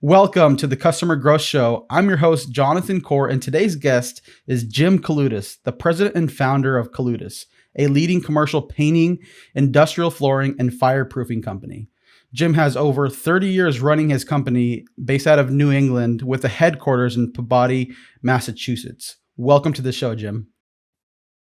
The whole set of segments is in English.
Welcome to the Customer Growth Show. I'm your host, Jonathan Core, and today's guest is Jim Kaloutas, the president and founder of Kaloutas, a leading commercial painting, industrial flooring, and fireproofing company. Jim has over 30 years running his company based out of New England with a headquarters in Peabody, Massachusetts. Welcome to the show, Jim.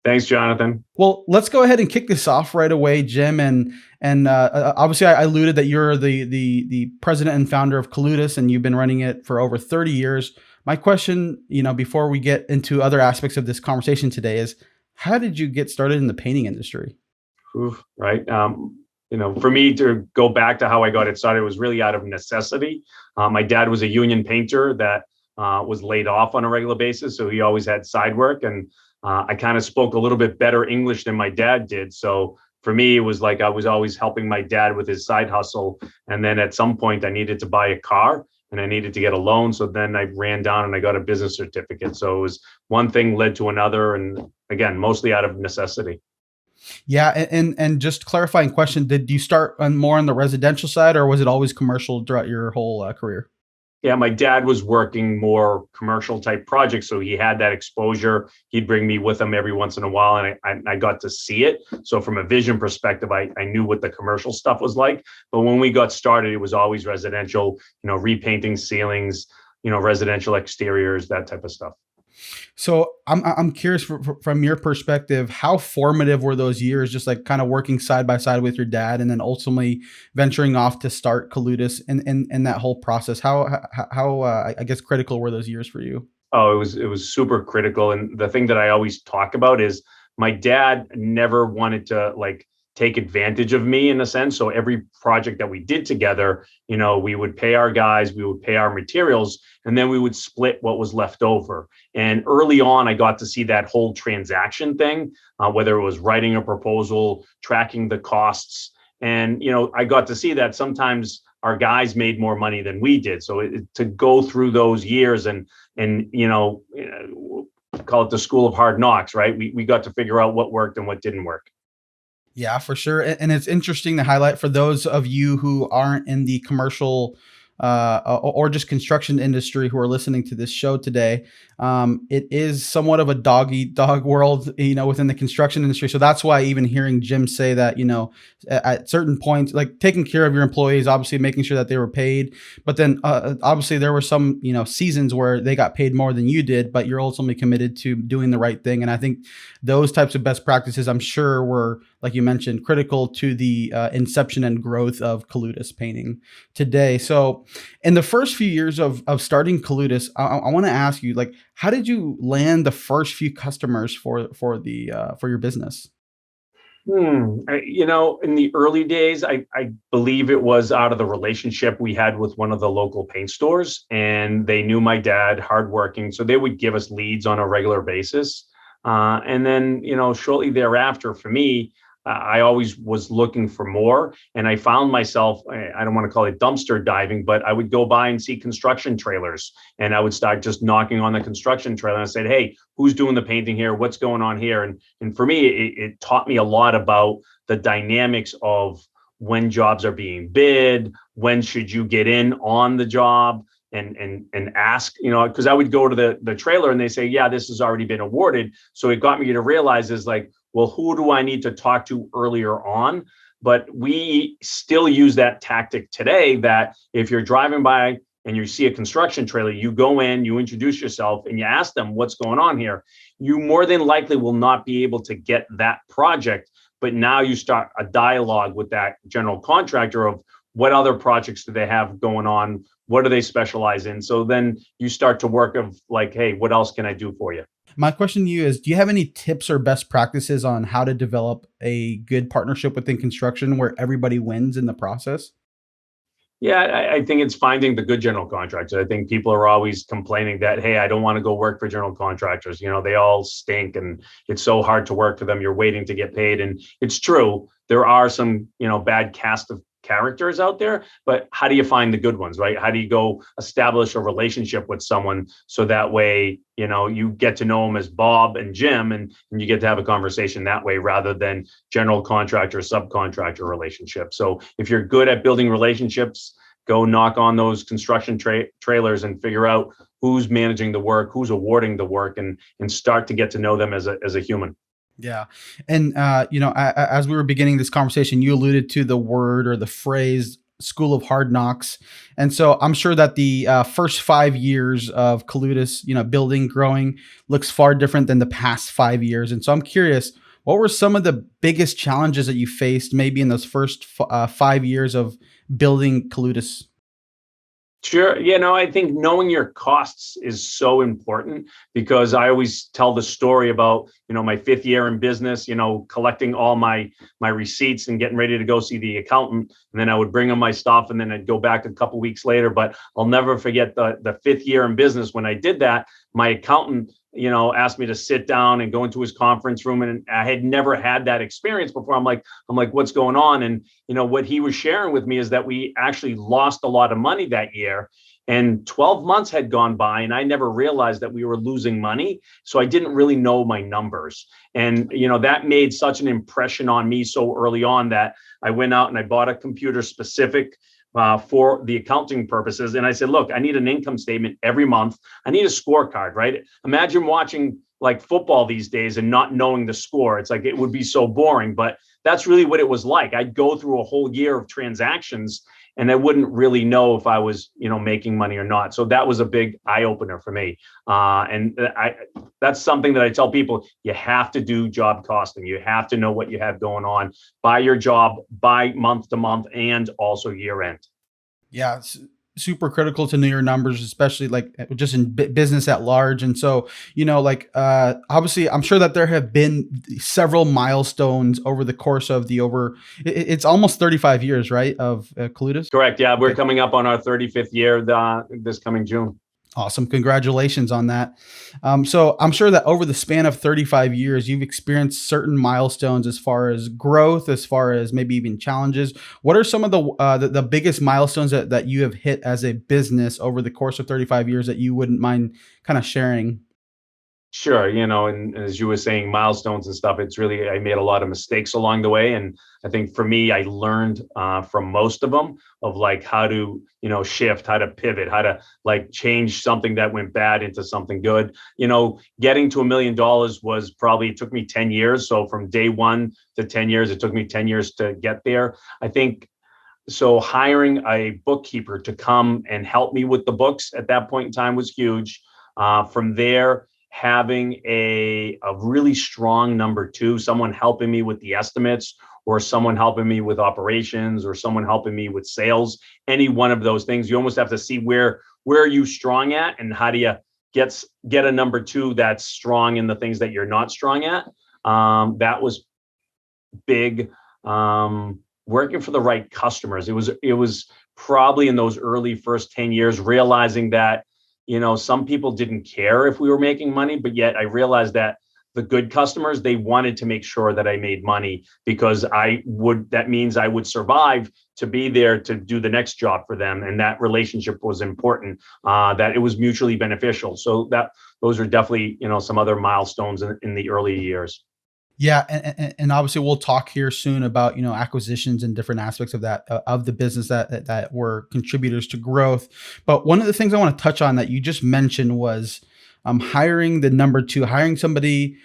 Thanks, Jonathan. Well, let's go ahead and kick this off right away, Jim. And obviously, I alluded that you're the president and founder of Kaloutas, and you've been running it for over 30 years. My question, before we get into other aspects of this conversation today, is how did you get started in the painting industry? Right. For me to go back to how I got it started, it was really out of necessity. My dad was a union painter that was laid off on a regular basis, so he always had side work, and I kind of spoke a little bit better English than my dad did. So for me, it was like I was always helping my dad with his side hustle. And then at some point I needed to buy a car and I needed to get a loan. So then I ran down and I got a business certificate. So it was one thing led to another. And again, mostly out of necessity. Yeah. And just clarifying question, did you start more on the residential side, or was it always commercial throughout your whole career? Yeah, my dad was working more commercial type projects, so he had that exposure. He'd bring me with him every once in a while, and I got to see it. So from a vision perspective, I knew what the commercial stuff was like. But when we got started, it was always residential, repainting ceilings, residential exteriors, that type of stuff. So I'm curious from your perspective, how formative were those years, just like kind of working side by side with your dad, and then ultimately venturing off to start Kaloutas and that whole process? How I guess critical were those years for you? Oh, it was super critical. And the thing that I always talk about is my dad never wanted to take advantage of me in a sense. So every project that we did together, we would pay our guys, we would pay our materials, and then we would split what was left over. And early on, I got to see that whole transaction thing, whether it was writing a proposal, tracking the costs. And, I got to see that sometimes our guys made more money than we did. So to go through those years and call it the school of hard knocks, right? We got to figure out what worked and what didn't work. Yeah, for sure. And it's interesting to highlight for those of you who aren't in the commercial or just construction industry who are listening to this show today. It is somewhat of a dog eat dog world, within the construction industry. So that's why even hearing Jim say that, at certain points, like taking care of your employees, obviously making sure that they were paid, but then obviously there were some, seasons where they got paid more than you did, but you're ultimately committed to doing the right thing. And I think those types of best practices, I'm sure, were, like you mentioned, critical to the inception and growth of Kaloutas painting today. So in the first few years of starting Kaloutas, I want to ask you, how did you land the first few customers for your business? In the early days, I believe it was out of the relationship we had with one of the local paint stores, and they knew my dad, hardworking, so they would give us leads on a regular basis. And then, shortly thereafter, for me, I always was looking for more, and I found myself, I don't want to call it dumpster diving, but I would go by and see construction trailers, and I would start just knocking on the construction trailer and I said, hey, who's doing the painting here? What's going on here? And for me, it taught me a lot about the dynamics of when jobs are being bid, when should you get in on the job, and ask, because I would go to the trailer and they say, yeah, this has already been awarded. So it got me to realize is well, who do I need to talk to earlier on? But we still use that tactic today, that if you're driving by and you see a construction trailer, you go in, you introduce yourself, and you ask them what's going on here. You more than likely will not be able to get that project, but now you start a dialogue with that general contractor of what other projects do they have going on? What do they specialize in? So then you start to work of hey, what else can I do for you? My question to you is, do you have any tips or best practices on how to develop a good partnership within construction where everybody wins in the process? Yeah, I think it's finding the good general contractors. I think people are always complaining that, hey, I don't want to go work for general contractors. They all stink and it's so hard to work for them. You're waiting to get paid. And it's true. There are some, bad cast of characters out there, but how do you find the good ones, right? How do you go establish a relationship with someone so that way, you get to know them as Bob and Jim, and you get to have a conversation that way rather than general contractor, subcontractor relationship. So if you're good at building relationships, go knock on those construction trailers and figure out who's managing the work, who's awarding the work, and start to get to know them as a human. Yeah. And, as we were beginning this conversation, you alluded to the word or the phrase school of hard knocks. And so I'm sure that the first 5 years of Kaloutas, building, growing, looks far different than the past 5 years. And so I'm curious, what were some of the biggest challenges that you faced maybe in those first 5 years of building Kaloutas? Sure. I think knowing your costs is so important because I always tell the story about, my fifth year in business, collecting all my receipts and getting ready to go see the accountant. And then I would bring him my stuff and then I'd go back a couple weeks later. But I'll never forget the fifth year in business when I did that. My accountant, asked me to sit down and go into his conference room. And I had never had that experience before. I'm like, what's going on? And, what he was sharing with me is that we actually lost a lot of money that year. And 12 months had gone by and I never realized that we were losing money. So I didn't really know my numbers. And, that made such an impression on me so early on that I went out and I bought a computer specific for the accounting purposes. And I said, look, I need an income statement every month. I need a scorecard, right? Imagine watching like football these days and not knowing the score. It's like, it would be so boring, but that's really what it was like. I'd go through a whole year of transactions and I wouldn't really know if I was, making money or not. So that was a big eye opener for me. That's something that I tell people, you have to do job costing. You have to know what you have going on by your job, by month to month, and also year end. Yeah, it's super critical to know your numbers, especially like just in business at large. And so, obviously, I'm sure that there have been several milestones over the course of it's almost 35 years, right, of Kaloutas? Correct. Yeah, we're Okay. coming up on our 35th year this coming June. Awesome. Congratulations on that. So I'm sure that over the span of 35 years, you've experienced certain milestones as far as growth, as far as maybe even challenges. What are some of the biggest milestones that you have hit as a business over the course of 35 years that you wouldn't mind kind of sharing? Sure, and as you were saying, milestones and stuff, it's really, I made a lot of mistakes along the way. And I think for me, I learned from most of them of like how to, shift, how to pivot, how to like change something that went bad into something good. Getting to $1 million was probably, it took me 10 years. So from day one to 10 years, it took me 10 years to get there. I think so hiring a bookkeeper to come and help me with the books at that point in time was huge. From there, having a really strong number two, someone helping me with the estimates or someone helping me with operations or someone helping me with sales, any one of those things, you almost have to see where are you strong at and how do you get a number two that's strong in the things that you're not strong at. That was big. Working for the right customers. It was probably in those early first 10 years, realizing that some people didn't care if we were making money, but yet I realized that the good customers, they wanted to make sure that I made money because that means I would survive to be there to do the next job for them. And that relationship was important, that it was mutually beneficial. So those are definitely, some other milestones in the early years. Yeah, and obviously we'll talk here soon about acquisitions and different aspects of that of the business that were contributors to growth. But one of the things I want to touch on that you just mentioned was hiring the number two, hiring somebody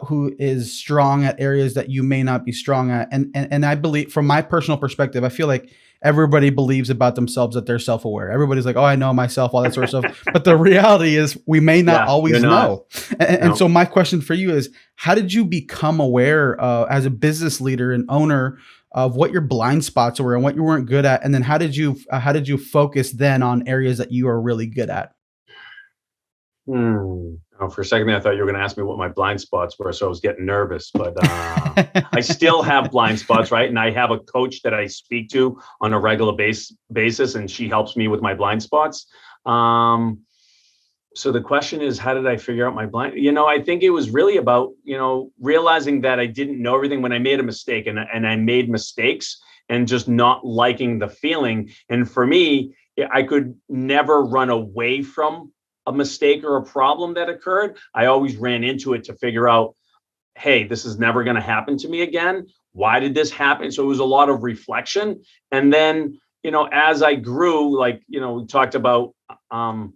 who is strong at areas that you may not be strong at. And I believe, from my personal perspective, I feel like everybody believes about themselves that they're self-aware. Everybody's like, oh, I know myself, all that sort of stuff. But the reality is we may not Yeah, you're always not. know. And No. so my question for you is, how did you become aware as a business leader and owner of what your blind spots were and what you weren't good at? And then how did you focus then on areas that you are really good at? Oh, for a second there, I thought you were going to ask me what my blind spots were, so I was getting nervous. But I still have blind spots, right? And I have a coach that I speak to on a regular basis, and she helps me with my blind spots. So the question is, how did I figure out my blind? I think it was really about realizing that I didn't know everything when I made a mistake, and I made mistakes, and just not liking the feeling. And for me, I could never run away from a mistake or a problem that occurred. I always ran into it to figure out, hey, this is never going to happen to me again. Why did this happen? So it was a lot of reflection. And then, as I grew, like, we talked about um,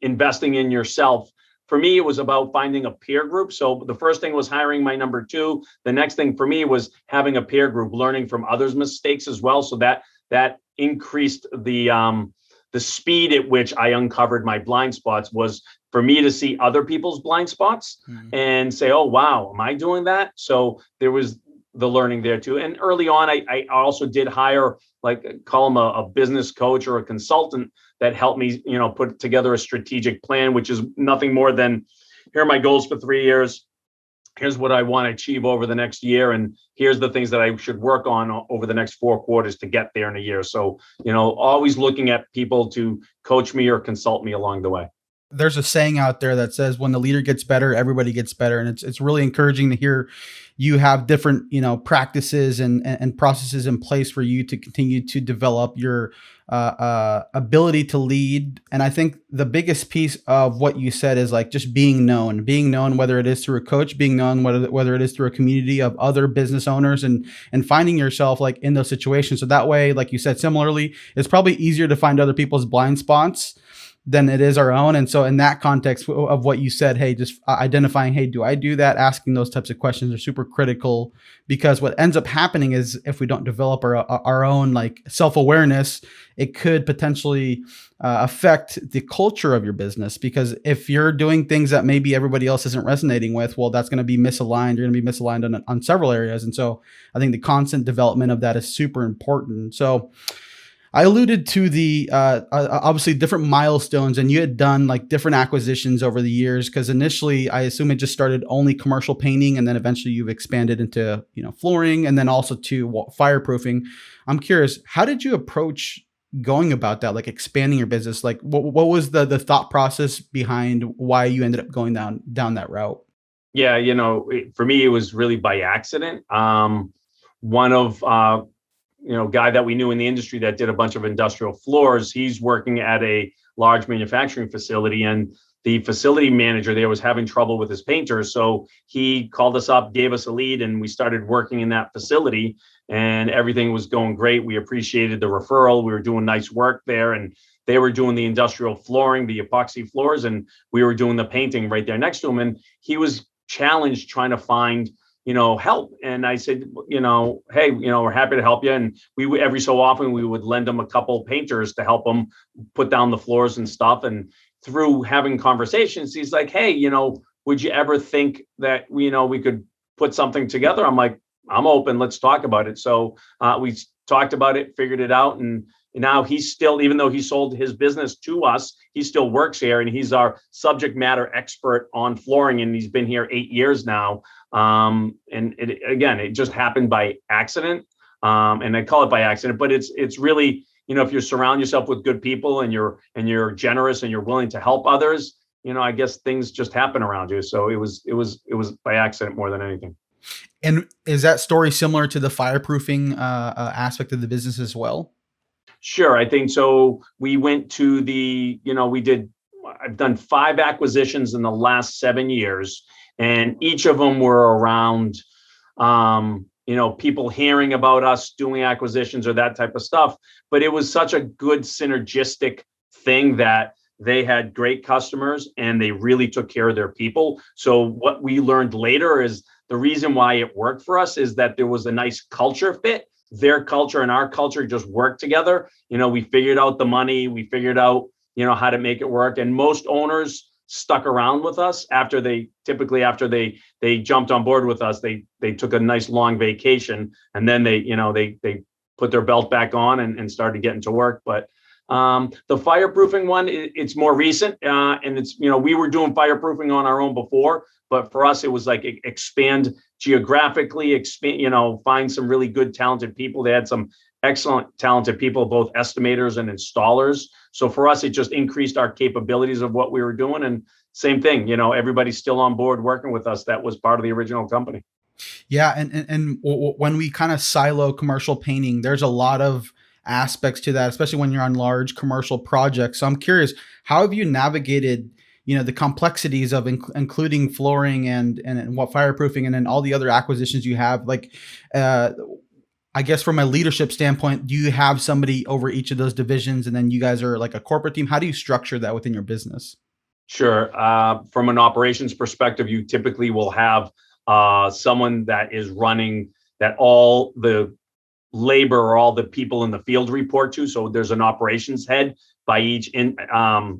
investing in yourself. For me, it was about finding a peer group. So the first thing was hiring my number two. The next thing for me was having a peer group, learning from others' mistakes as well. So that increased the speed at which I uncovered my blind spots was for me to see other people's blind spots Mm. and say, oh, wow, am I doing that? So there was the learning there too. And early on, I also did hire, like, call them a business coach or a consultant that helped me, put together a strategic plan, which is nothing more than, here are my goals for 3 years. Here's what I want to achieve over the next year. And here's the things that I should work on over the next 4 quarters to get there in a year. So, always looking at people to coach me or consult me along the way. There's a saying out there that says when the leader gets better, everybody gets better, and it's really encouraging to hear you have different practices and processes in place for you to continue to develop your ability to lead. And I think the biggest piece of what you said is like just being known, whether it is through a coach, being known whether it is through a community of other business owners, and finding yourself like in those situations. So that way, like you said, similarly, it's probably easier to find other people's blind spots than it is our own. And so in that context of what you said, hey, just identifying, hey, do I do that? Asking those types of questions are super critical, because what ends up happening is if we don't develop our own like self-awareness, it could potentially affect the culture of your business. Because if you're doing things that maybe everybody else isn't resonating with, well, that's going to be misaligned. You're going to be misaligned on several areas. And so I think the constant development of that is super important. So I alluded to the obviously different milestones, and you had done like different acquisitions over the years. Because initially, I assume it just started only commercial painting, and then eventually you've expanded into flooring, and then also to fireproofing. I'm curious, how did you approach going about that, like expanding your business? Like, what was the thought process behind why you ended up going down that route? Yeah, for me, it was really by accident. One of guy that we knew in the industry that did a bunch of industrial floors. He's working at a large manufacturing facility, and the facility manager there was having trouble with his painters. So he called us up, gave us a lead, and we started working in that facility, and everything was going great. We appreciated the referral. We were doing nice work there, and they were doing the industrial flooring, the epoxy floors, and we were doing the painting right there next to him. And he was challenged trying to find help. And I said, hey, we're happy to help you. And we every so often we would lend them a couple painters to help them put down the floors and stuff. And through having conversations, he's like, hey, would you ever think that we could put something together? I'm like, I'm open. Let's talk about it. So we talked about it, figured it out, and now he's still, even though he sold his business to us, he still works here, and he's our subject matter expert on flooring, and he's been here 8 years now. And it just happened by accident. And I call it by accident, but it's really, if you surround yourself with good people and you're generous and you're willing to help others, I guess things just happen around you. So it was by accident more than anything. And is that story similar to the fireproofing aspect of the business as well? Sure, I think so. We went to I've done 5 acquisitions in the last 7 years, and each of them were around, people hearing about us doing acquisitions or that type of stuff. But it was such a good synergistic thing that they had great customers and they really took care of their people. So what we learned later is the reason why it worked for us is that there was a nice culture fit. Their culture and our culture just worked together. We figured out the money, we figured out, how to make it work. And most owners stuck around with us after they jumped on board with us. They took a nice long vacation, and then they put their belt back on and started getting to work. But the fireproofing one, it's more recent, and it's we were doing fireproofing on our own before, but for us it was like expand geographically, find some really good talented people. They had some excellent talented people, both estimators and installers. So for us, it just increased our capabilities of what we were doing. And same thing, everybody's still on board working with us. That was part of the original company. Yeah, and when we kind of silo commercial painting, there's a lot of aspects to that, especially when you're on large commercial projects. So I'm curious, how have you navigated, the complexities of including flooring and what fireproofing and then all the other acquisitions you have? Like, I guess from a leadership standpoint, do you have somebody over each of those divisions and then you guys are like a corporate team? How do you structure that within your business? Sure. From an operations perspective, you typically will have someone that is running that all the labor or all the people in the field report to. So there's an operations head by each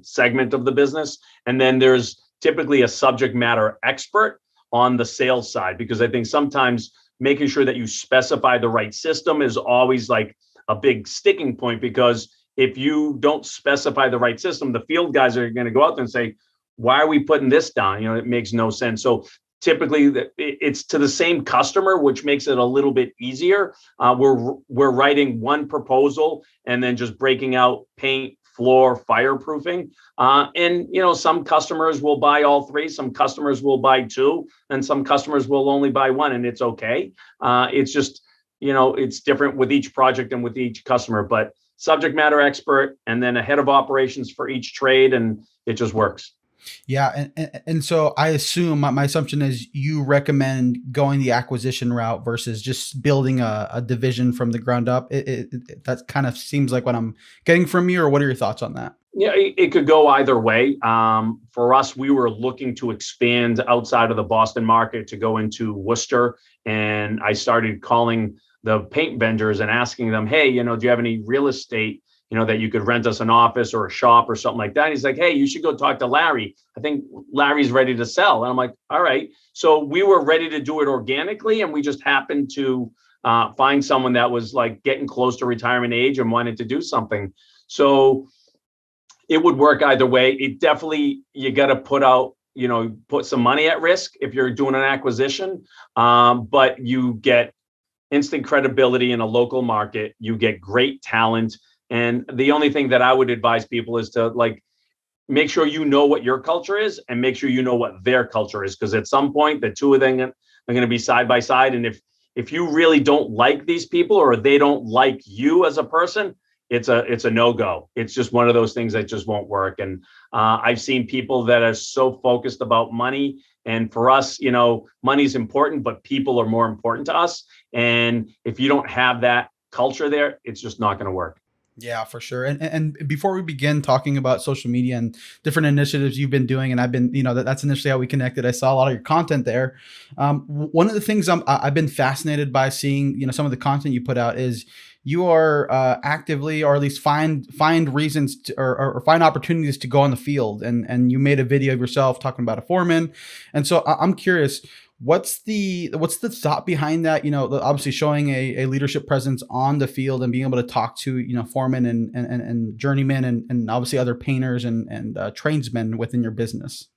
segment of the business. And then there's typically a subject matter expert on the sales side, because I think sometimes making sure that you specify the right system is always like a big sticking point, because if you don't specify the right system, the field guys are going to go out there and say, why are we putting this down? It makes no sense. So typically it's to the same customer, which makes it a little bit easier. We're writing one proposal and then just breaking out paint, floor, fireproofing. And some customers will buy all three, some customers will buy two, and some customers will only buy one, and it's okay. It's just, it's different with each project and with each customer, but subject matter expert and then a head of operations for each trade, and it just works. Yeah, and so I assume my assumption is you recommend going the acquisition route versus just building a division from the ground up. That kind of seems like what I'm getting from you, or what are your thoughts on that? Yeah, it could go either way. For us, we were looking to expand outside of the Boston market to go into Worcester, and I started calling the paint vendors and asking them, hey, do you have any real estate, that you could rent us an office or a shop or something like that? And he's like, hey, you should go talk to Larry. I think Larry's ready to sell. And I'm like, all right. So we were ready to do it organically, and we just happened to find someone that was like getting close to retirement age and wanted to do something. So it would work either way. It definitely, you got to put some money at risk if you're doing an acquisition, but you get instant credibility in a local market. You get great talent. And the only thing that I would advise people is to make sure you know what your culture is and make sure you know what their culture is. Because at some point, the two of them are going to be side by side. And if you really don't like these people or they don't like you as a person, it's a no-go. It's just one of those things that just won't work. And I've seen people that are so focused about money. And for us, money's important, but people are more important to us. And if you don't have that culture there, it's just not going to work. Yeah, for sure. And before we begin talking about social media and different initiatives you've been doing, and I've been, that's initially how we connected. I saw a lot of your content there. One of the things I've been fascinated by seeing, some of the content you put out is you are actively, or at least find reasons to, or find opportunities to go on the field. And you made a video of yourself talking about a foreman. And so I'm curious, what's the thought behind that? Obviously showing a leadership presence on the field and being able to talk to, foremen and journeymen and obviously other painters and tradesmen within your business.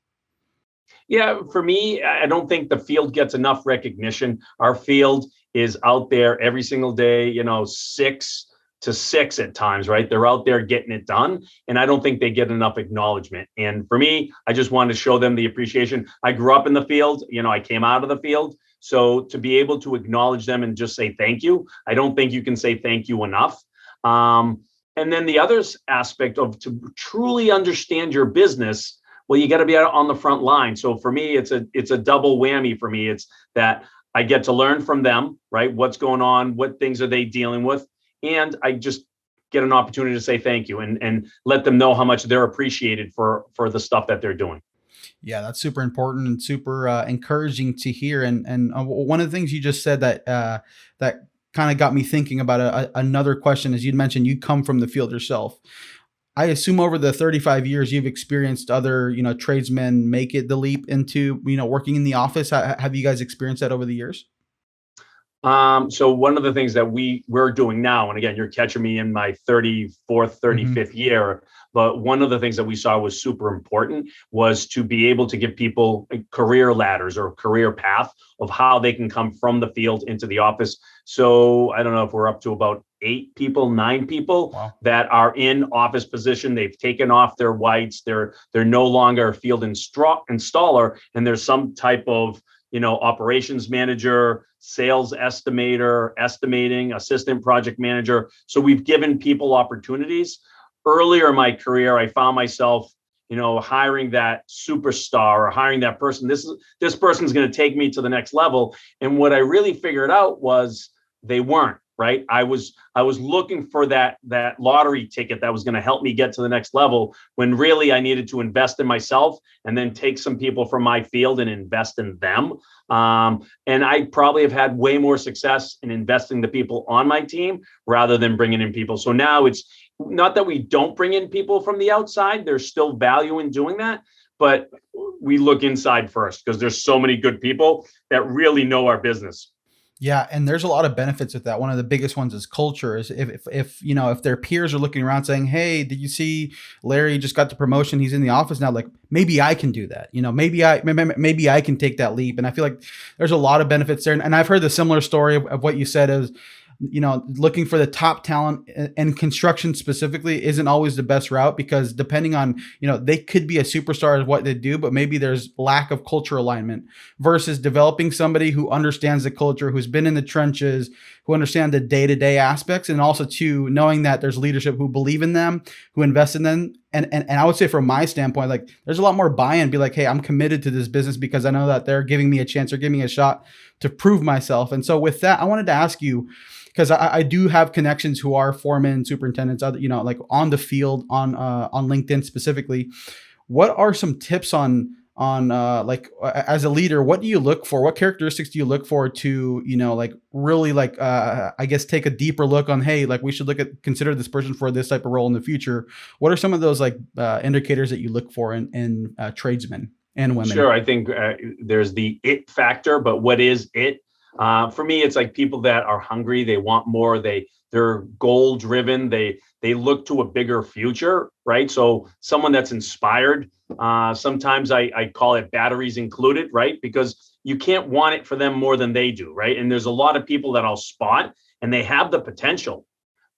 Yeah, for me, I don't think the field gets enough recognition. Our field is out there every single day, 6 to 6 at times, right? They're out there getting it done. And I don't think they get enough acknowledgement. And for me, I just wanted to show them the appreciation. I grew up in the field, I came out of the field. So to be able to acknowledge them and just say thank you, I don't think you can say thank you enough. And then the other aspect of to truly understand your business, well, you got to be out on the front line. So for me, it's a double whammy for me. It's that I get to learn from them, right? What's going on? What things are they dealing with? And I just get an opportunity to say thank you and let them know how much they're appreciated for the stuff that they're doing. Yeah, that's super important and super encouraging to hear. And one of the things you just said that kind of got me thinking about another question, is you'd mentioned you come from the field yourself. I assume over the 35 years you've experienced other, tradesmen make it the leap into, working in the office. Have you guys experienced that over the years? So one of the things that we're doing now, and again, you're catching me in my 34th, 35th year, but one of the things that we saw was super important was to be able to give people career ladders or career path of how they can come from the field into the office. So I don't know if we're up to about 9 people Wow. that are in office position. They've taken off their whites. They're no longer a field installer, and there's some type of operations manager, sales estimator, estimating, assistant project manager. So we've given people opportunities. Earlier in my career, I found myself, hiring that superstar or hiring that person. This person's going to take me to the next level. And what I really figured out was they weren't. right? I was looking for that lottery ticket that was going to help me get to the next level, when really I needed to invest in myself and then take some people from my field and invest in them. And I probably have had way more success in investing the people on my team rather than bringing in people. So now it's not that we don't bring in people from the outside. There's still value in doing that, but we look inside first because there's so many good people that really know our business. Yeah, and there's a lot of benefits with that. One of the biggest ones is culture. Is if you know if their peers are looking around saying, "Hey, did you see Larry just got the promotion? He's in the office now. Like maybe I can do that. You know, maybe I can take that leap." And I feel like there's a lot of benefits there. And I've heard the similar story of what you said is, you know, looking for the top talent and construction specifically isn't always the best route, because depending on, you know, they could be a superstar at what they do, but maybe there's lack of culture alignment, versus developing somebody who understands the culture, who's been in the trenches, who understand the day-to-day aspects, and also too knowing that there's leadership who believe in them, who invest in them. And I would say from my standpoint, like there's a lot more buy-in, be like, hey, I'm committed to this business because I know that they're giving me a chance or giving me a shot to prove myself. And so with that, I wanted to ask you, because I do have connections who are foremen, superintendents, other, you know, like on the field, on LinkedIn specifically. What are some tips on like as a leader, what do you look for? What characteristics do you look for to, you know, like really like I guess take a deeper look on, hey, like we should consider this person for this type of role in the future. What are some of those like indicators that you look for in tradesmen and women? Sure, I think there's the it factor, but what is it? For me, it's like people that are hungry, they want more, they're goal driven, they look to a bigger future, right? So someone that's inspired. Sometimes I call it batteries included, right? Because you can't want it for them more than they do, right? And there's a lot of people that I'll spot and they have the potential,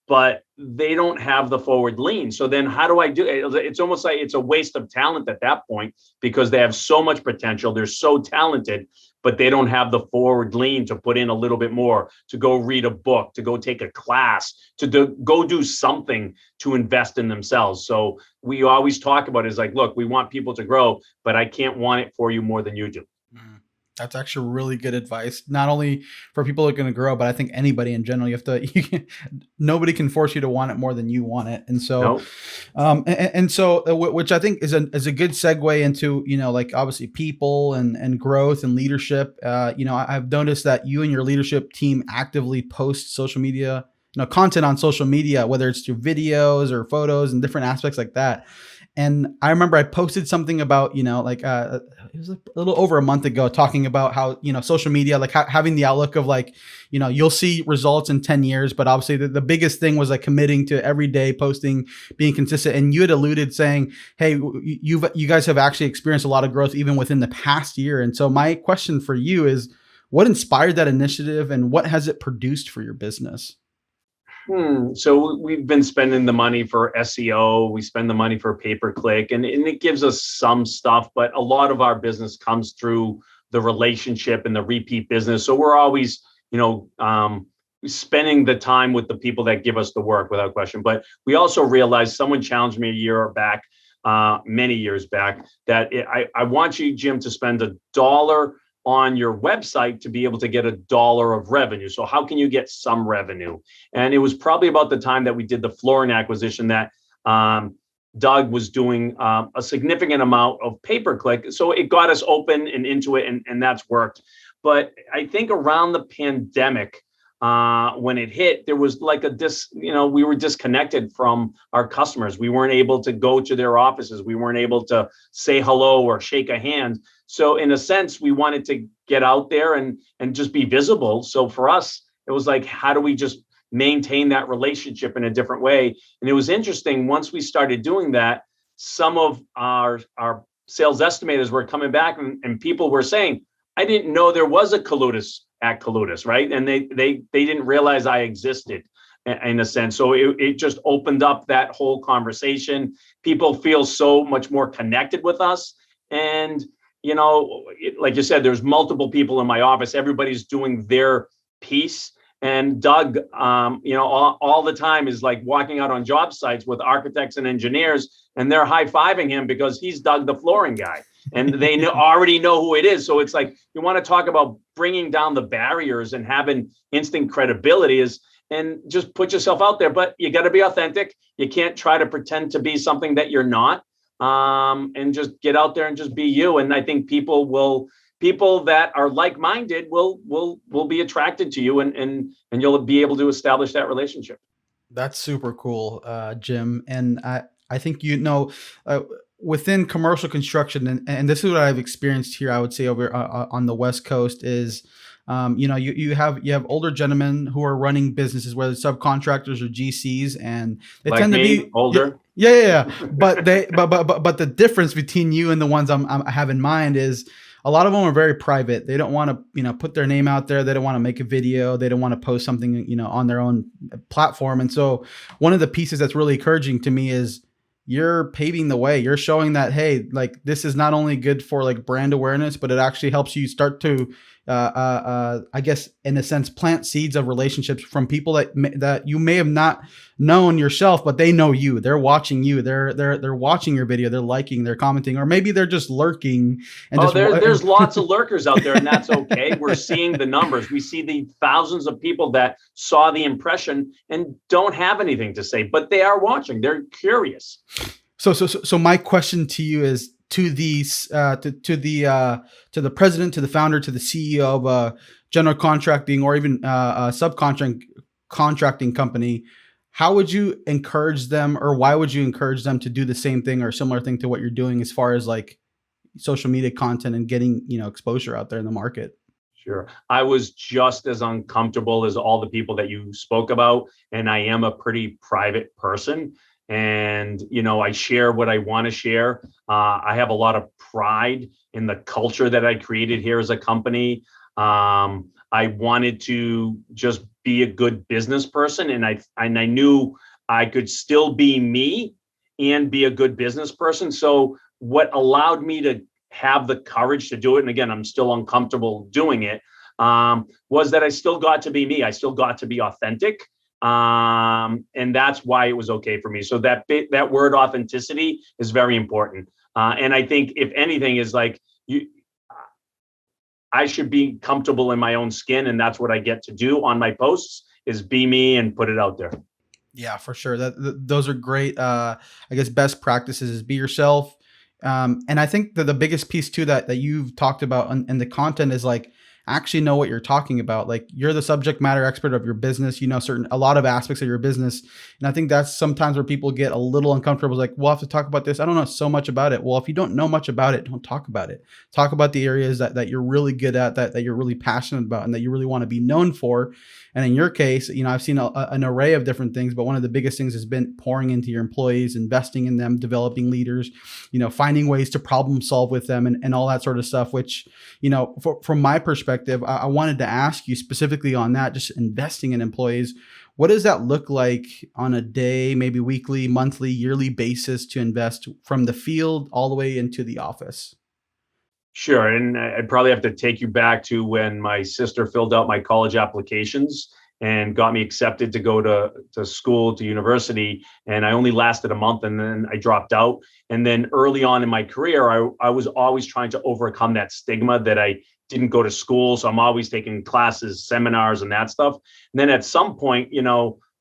but they don't have the forward lean. So then how do I do it? It's almost like it's a waste of talent at that point, because they have so much potential. They're so talented, but they don't have the forward lean to put in a little bit more, to go read a book, to go take a class, to go do something to invest in themselves. So we always talk about it is like, look, we want people to grow, but I can't want it for you more than you do. That's actually really good advice. Not only for people who are going to grow, but I think anybody in general. Nobody can force you to want it more than you want it. And so, No. which I think is a good segue into, you know, like obviously people and growth and leadership. You know, I've noticed that you and your leadership team actively post social media, you know, content on social media, whether it's through videos or photos and different aspects like that. And I remember I posted something about, you know, like it was a little over a month ago, talking about how, you know, social media, like having the outlook of like, you know, you'll see results in 10 years, but obviously the biggest thing was like committing to every day posting, being consistent. And you had alluded saying, hey, you guys have actually experienced a lot of growth even within the past year. And so my question for you is, what inspired that initiative and what has it produced for your business? So we've been spending the money for SEO. We spend the money for pay-per-click, and it gives us some stuff, but a lot of our business comes through the relationship and the repeat business. So we're always, you know, spending the time with the people that give us the work without question. But we also realized, someone challenged me a year back, many years back, that I want you, Jim, to spend $1 on your website to be able to get $1 of revenue. So how can you get some revenue? And it was probably about the time that we did the flooring acquisition that Doug was doing a significant amount of pay-per-click. So it got us open and into it, and that's worked. But I think around the pandemic, when it hit, there was like we were disconnected from our customers. We weren't able to go to their offices. We weren't able to say hello or shake a hand. So in a sense, we wanted to get out there and just be visible. So for us, it was like, how do we just maintain that relationship in a different way? And it was interesting, once we started doing that, some of our sales estimators were coming back and people were saying, I didn't know there was a Kaloutas at Kaloutas, right? And they didn't realize I existed in a sense. So it just opened up that whole conversation. People feel so much more connected with us. And, you know, like you said, there's multiple people in my office. Everybody's doing their piece. And Doug, you know, all the time is like walking out on job sites with architects and engineers, and they're high-fiving him because he's Doug, the flooring guy. And they already know who it is. So it's like, you want to talk about bringing down the barriers and having instant credibility, is and just put yourself out there. But you got to be authentic. You can't try to pretend to be something that you're not. And just get out there and just be you. And I think people that are like-minded will be attracted to you, and you'll be able to establish that relationship. That's super cool, Jim. And I think, uh, within commercial construction, and this is what I've experienced here, I would say over on the West Coast is, you have older gentlemen who are running businesses, whether it's subcontractors or GCs, and they Like tend to me, be, yeah, older. yeah, yeah, yeah. But but the difference between you and the ones I have in mind is a lot of them are very private. They don't want to, put their name out there. They don't want to make a video. They don't want to post something, on their own platform. And so one of the pieces that's really encouraging to me is you're paving the way. You're showing that, hey, like this is not only good for like brand awareness, but it actually helps you start to, I guess, in a sense, plant seeds of relationships from people that you may have not known yourself, but they know you. They're watching you. They're watching your video. They're liking. They're commenting, or maybe they're just lurking and Oh, just. there's lots of lurkers out there, and that's okay. We're seeing the numbers. We see the thousands of people that saw the impression and don't have anything to say, but they are watching. They're curious. So my question to you is to these to the president, to the founder, to the CEO of a general contracting or even a subcontract contracting company. How would you encourage them, or why would you encourage them to do the same thing or similar thing to what you're doing as far as like social media content and getting exposure out there in the market? Sure. I was just as uncomfortable as all the people that you spoke about, and I am a pretty private person. And I share what I want to share. I have a lot of pride in the culture that I created here as a company. I wanted to just be a good business person, and I knew I could still be me and be a good business person. So what allowed me to have the courage to do it, and again, I'm still uncomfortable doing it, was that I still got to be me. I still got to be authentic. And that's why it was okay for me. So that word authenticity is very important. And I think if anything is like I should be comfortable in my own skin, and that's what I get to do on my posts is be me and put it out there. Yeah, for sure. Those are great. I guess best practices is be yourself. And I think that the biggest piece too that you've talked about in the content is like actually know what you're talking about. Like you're the subject matter expert of your business. You know a lot of aspects of your business, and I think that's sometimes where people get a little uncomfortable. Like we'll have to talk about this. I don't know so much about it. Well, if you don't know much about it, don't talk about it. Talk about the areas that you're really good at, that you're really passionate about, and that you really want to be known for. And in your case, I've seen an array of different things, but one of the biggest things has been pouring into your employees, investing in them, developing leaders, finding ways to problem solve with them, and all that sort of stuff, which, from my perspective, I wanted to ask you specifically on that, just investing in employees. What does that look like on a day, maybe weekly, monthly, yearly basis to invest from the field all the way into the office? Sure. And I'd probably have to take you back to when my sister filled out my college applications and got me accepted to go to school, to university. And I only lasted a month, and then I dropped out. And then early on in my career, I was always trying to overcome that stigma that I didn't go to school. So I'm always taking classes, seminars, and that stuff. And then at some point,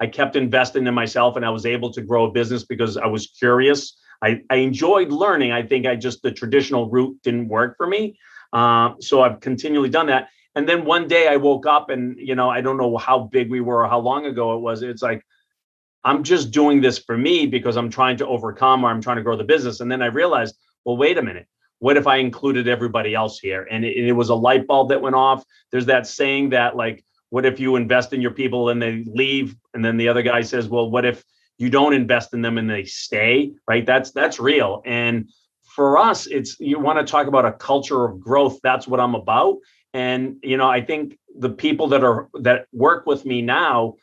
I kept investing in myself, and I was able to grow a business because I was curious. I enjoyed learning. I think the traditional route didn't work for me. So I've continually done that. And then one day I woke up and, I don't know how big we were or how long ago it was. It's like, I'm just doing this for me because I'm trying to overcome, or I'm trying to grow the business. And then I realized, well, wait a minute. What if I included everybody else here? And it was a light bulb that went off. There's that saying that like, what if you invest in your people and they leave? And then the other guy says, well, what if you don't invest in them and they stay, right? That's real. And for us, you want to talk about a culture of growth. That's what I'm about. And, I think the people that work with me now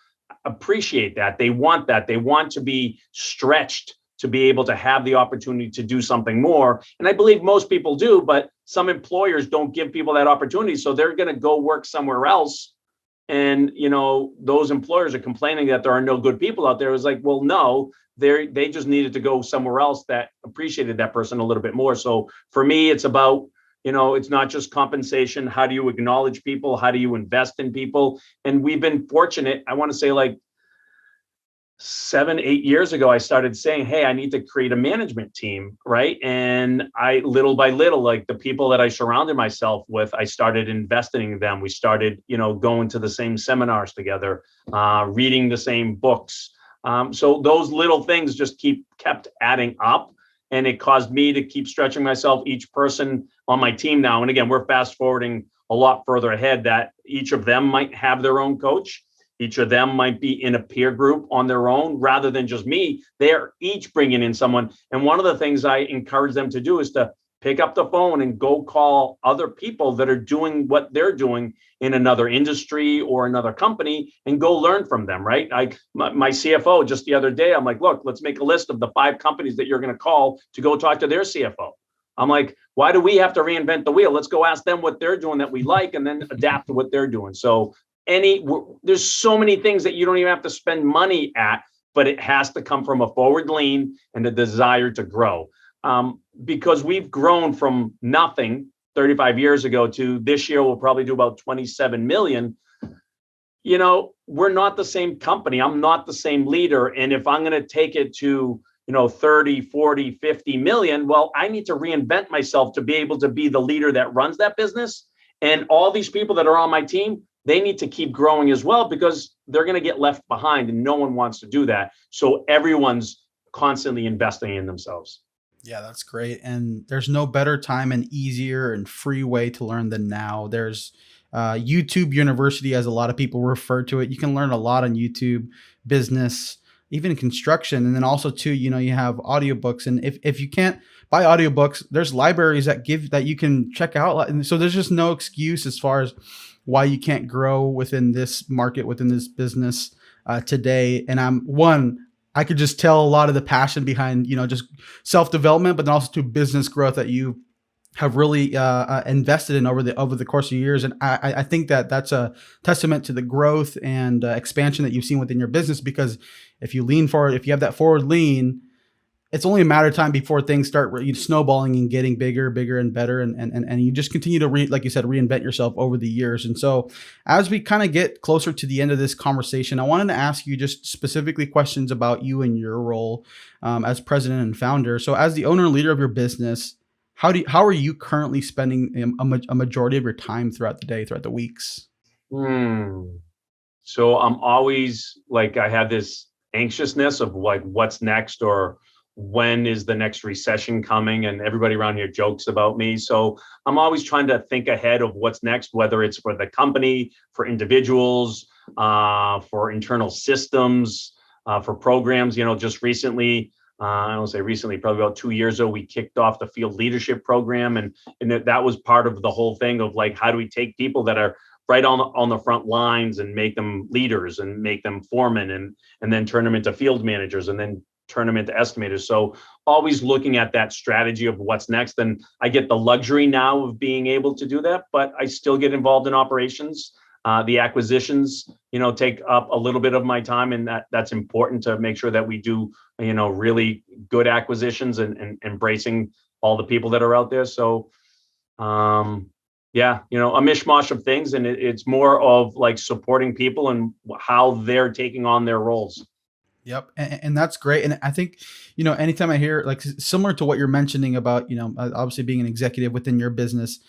appreciate that. They want that. They want to be stretched to be able to have the opportunity to do something more. And I believe most people do, but some employers don't give people that opportunity. So they're going to go work somewhere else. And, those employers are complaining that there are no good people out there. It was like, well, no, they just needed to go somewhere else that appreciated that person a little bit more. So for me, it's about, It's not just compensation. How do you acknowledge people? How do you invest in people? And we've been fortunate. I want to say like 7, 8 years ago, I started saying, hey, I need to create a management team, right? And I, little by little, like the people that I surrounded myself with, I started investing in them. We started, going to the same seminars together, reading the same books. So those little things just kept adding up. And it caused me to keep stretching myself. Each person on my team now, and again, we're fast forwarding a lot further ahead, that each of them might have their own coach. Each of them might be in a peer group on their own rather than just me. They're each bringing in someone. And one of the things I encourage them to do is to pick up the phone and go call other people that are doing what they're doing in another industry or another company and go learn from them, right? My CFO just the other day, I'm like, look, let's make a list of the 5 companies that you're going to call to go talk to their CFO. I'm like, why do we have to reinvent the wheel? Let's go ask them what they're doing that we like and then adapt to what they're doing. So there's so many things that you don't even have to spend money at, but it has to come from a forward lean and a desire to grow. Because we've grown from nothing 35 years ago to this year, we'll probably do about 27 million. We're not the same company. I'm not the same leader. And if I'm going to take it to, 30, 40, 50 million, well, I need to reinvent myself to be able to be the leader that runs that business. And all these people that are on my team, they need to keep growing as well because they're going to get left behind and no one wants to do that. So everyone's constantly investing in themselves. Yeah, that's great. And there's no better time and easier and free way to learn than now. There's YouTube University, as a lot of people refer to it. You can learn a lot on YouTube, business, even construction. And then also too, you have audiobooks. And if you can't buy audiobooks, there's libraries that you can check out. And so there's just no excuse as far as why you can't grow within this market, within this business today. And I could just tell a lot of the passion behind, just self-development, but then also to business growth that you have really invested in over the course of years. And I think that that's a testament to the growth and expansion that you've seen within your business, because if you lean forward, if you have that forward lean, it's only a matter of time before things start snowballing and getting bigger and better. And you just continue to like you said, reinvent yourself over the years. And so as we kind of get closer to the end of this conversation, I wanted to ask you just specifically questions about you and your role as president and founder. So as the owner and leader of your business, how are you currently spending a majority of your time throughout the day, throughout the weeks? So I'm always like, I have this anxiousness of like, what's next, or when is the next recession coming? And everybody around here jokes about me. So I'm always trying to think ahead of what's next, whether it's for the company, for individuals, for internal systems, for programs. Just recently, I don't say recently, probably about 2 years ago, we kicked off the field leadership program. And that was part of the whole thing of like, how do we take people that are right on the front lines and make them leaders and make them foremen and then turn them into field managers and then turn them into estimators. So always looking at that strategy of what's next. And I get the luxury now of being able to do that, but I still get involved in operations. The acquisitions, take up a little bit of my time, and that's important to make sure that we do, really good acquisitions and embracing all the people that are out there. So, yeah, a mishmash of things, and it's more of like supporting people and how they're taking on their roles. Yep. And that's great. And I think, anytime I hear like similar to what you're mentioning about, obviously being an executive within your business,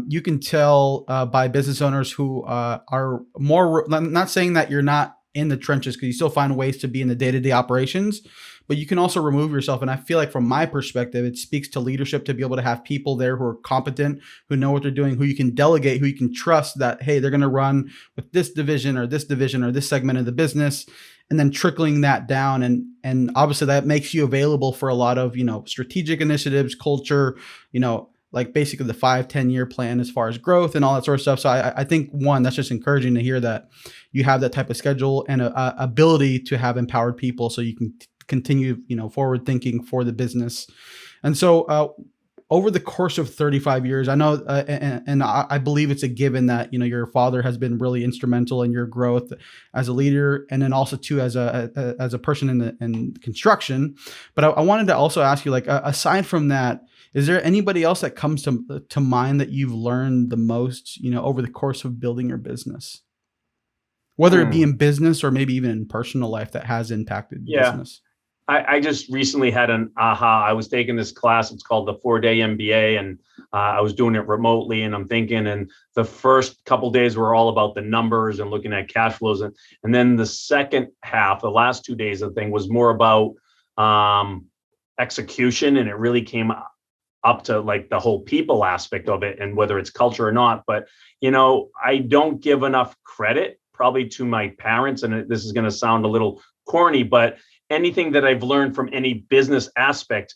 you can tell by business owners who are more, not saying that you're not in the trenches, because you still find ways to be in the day-to-day operations, but you can also remove yourself. And I feel like from my perspective, it speaks to leadership to be able to have people there who are competent, who know what they're doing, who you can delegate, who you can trust that, hey, they're going to run with this division or this segment of the business, and then trickling that down. And obviously that makes you available for a lot of, strategic initiatives, culture, like basically the 5-10 year plan as far as growth and all that sort of stuff. So I think that's just encouraging to hear that you have that type of schedule and a ability to have empowered people so you can continue, forward thinking for the business. And so, over the course of 35 years, I know, and I believe it's a given that, your father has been really instrumental in your growth as a leader, and then also too, as a person in construction. But I wanted to also ask you, like, aside from that, Is there anybody else that comes to mind that you've learned the most, over the course of building your business? Whether it be Hmm. in business or maybe even in personal life that has impacted Yeah. business? I just recently had an aha. I was taking this class. It's called the 4-day MBA, and I was doing it remotely. And I'm thinking, and the first couple days were all about the numbers and looking at cash flows, and then the second half, the last 2 days of the thing, was more about um, execution, and it really came up to like the whole people aspect of it, and whether it's culture or not. But I don't give enough credit probably to my parents, and this is going to sound a little corny, but anything that I've learned from any business aspect,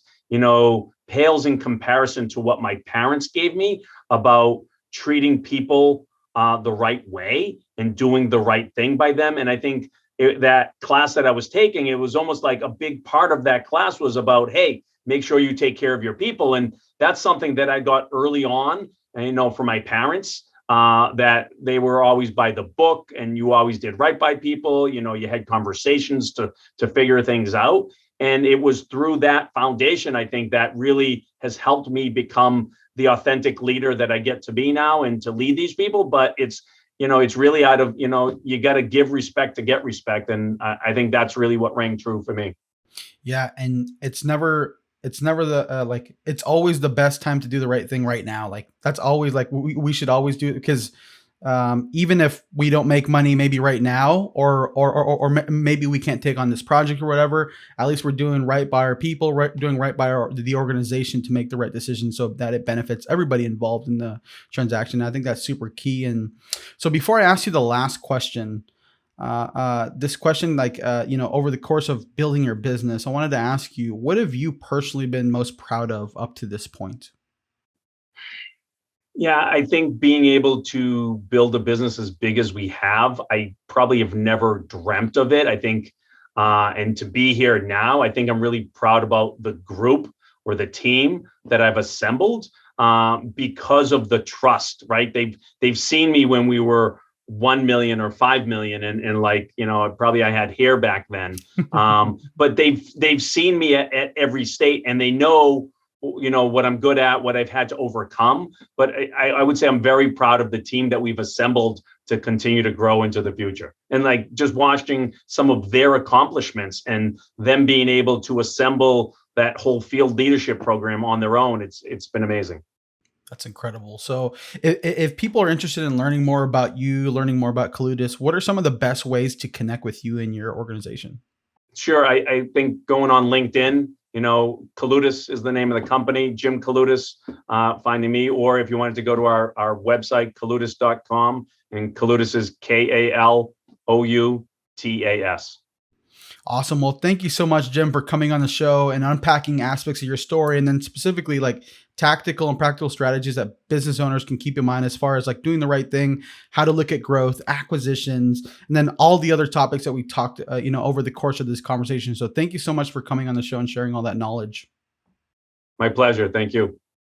pales in comparison to what my parents gave me about treating people the right way and doing the right thing by them. And I think that class that I was taking, it was almost like a big part of that class was about, hey, make sure you take care of your people. And that's something that I got early on, and, from my parents. That they were always by the book, and you always did right by people. You had conversations to figure things out, and it was through that foundation, I think, that really has helped me become the authentic leader that I get to be now and to lead these people. But it's really out of, you got to give respect to get respect, and I think that's really what rang true for me. Yeah, and it's never the like it's always the best time to do the right thing right now. Like that's always like we should always do it because even if we don't make money maybe right now or maybe we can't take on this project or whatever, at least we're doing right by our people, right, doing right by the organization to make the right decision so that it benefits everybody involved in the transaction. I think that's super key. And so before I ask you the last question, this question, like, over the course of building your business, I wanted to ask you, what have you personally been most proud of up to this point? Yeah, I think being able to build a business as big as we have, I probably have never dreamt of it. I think, and to be here now, I think I'm really proud about the group or the team that I've assembled because of the trust. Right? They've seen me when we were 1 million or 5 million, and like probably I had hair back then, but they've seen me at every state, and they know what I'm good at, what I've had to overcome. But I would say I'm very proud of the team that we've assembled to continue to grow into the future. And like just watching some of their accomplishments and them being able to assemble that whole field leadership program on their own, it's been amazing. That's incredible. So, if people are interested in learning more about you, learning more about Kaloutas, what are some of the best ways to connect with you and your organization? Sure. I think going on LinkedIn, Kaloutas is the name of the company, Jim Kaloutas, finding me. Or if you wanted to go to our website, kaloutas.com, and Kaloutas is Kaloutas. Awesome. Well, thank you so much, Jim, for coming on the show and unpacking aspects of your story, and then specifically like tactical and practical strategies that business owners can keep in mind as far as like doing the right thing, how to look at growth, acquisitions, and then all the other topics that we talked, over the course of this conversation. So thank you so much for coming on the show and sharing all that knowledge. My pleasure. Thank you.